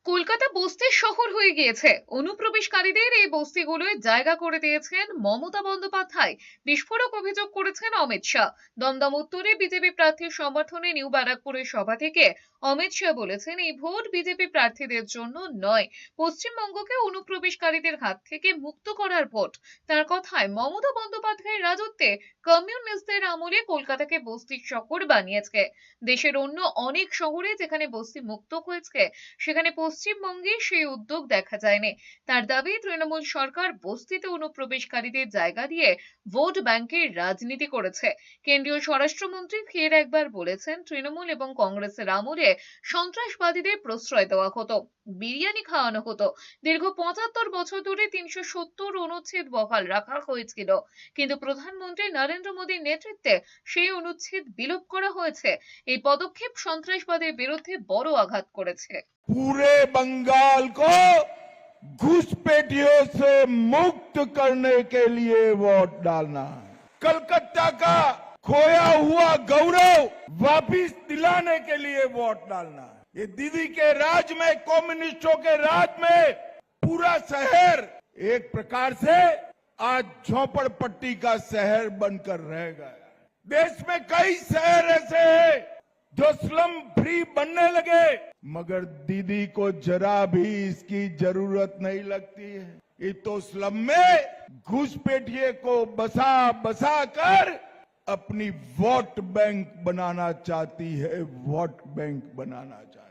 কলকাতা বস্তির শহর হয়ে গিয়েছে। অনুপ্রবেশকারীদের এই বস্তিগুলোয় জায়গা করে দিয়েছেন মমতা বন্দ্যোপাধ্যায়। বিস্ফোরক অভিযোগ করেছেন অমিত শাহ। দমদম উত্তরে বিজেপি প্রার্থীর সমর্থনে নিউ ব্যারাকপুরের সভা থেকে অমিত শাহ বলেছেন, এই ভোট বিজেপি প্রার্থীদের জন্য নয়, পশ্চিমবঙ্গকে অনুপ্রবেশকারীদের হাত থেকে মুক্ত করার ভোট। তার কথায়, মমতা বন্দ্যোপাধ্যায়ের রাজত্বে কমিউনিস্টদের আমলে কলকাতাকে বস্তির শহর বানিয়েছে। দেশের অন্য অনেক শহরে যেখানে বস্তি মুক্ত হয়েছে, সেখানে পশ্চিমবঙ্গে সেই উদ্যোগ দেখা যায়নি। তার দাবি, তৃণমূল সরকার বস্তিতে অনুপ্রবেশকারীদের জায়গা দিয়ে ভোট ব্যাংকের রাজনীতি করেছে। কেন্দ্রীয় স্বরাষ্ট্রমন্ত্রী ফের একবার বলেছেন, তৃণমূল এবং কংগ্রেসের আমলে সন্ত্রাসবাদীদের প্রশ্রয় দেওয়া হতো, বিরিয়ানি খাওয়ানো হতো। দীর্ঘ ৭৫ বছর ধরে ৩৭০ অনুচ্ছেদ বহাল রাখা হয়েছিল, কিন্তু প্রধানমন্ত্রী নরেন্দ্র মোদীর নেতৃত্বে সেই অনুচ্ছেদ বিলোপ করা হয়েছে। এই পদক্ষেপ সন্ত্রাসবাদের বিরুদ্ধে বড় আঘাত করেছে। पूरे बंगाल को घुसपैठियों से मुक्त करने के लिए वोट डालना है। कलकत्ता का खोया हुआ गौरव वापिस दिलाने के लिए वोट डालना है। ये दीदी के राज में, कम्युनिस्टों के राज में पूरा शहर एक प्रकार से आज झोपड़पट्टी का शहर बनकर रह गया। देश में कई शहर ऐसे हैं जो स्लम फ्री बनने लगे, मगर दीदी को जरा भी इसकी जरूरत नहीं लगती है। ये तो स्लम में घुसपैठिए को बसा बसा कर अपनी वोट बैंक बनाना चाहती है, वोट बैंक बनाना चाहती है।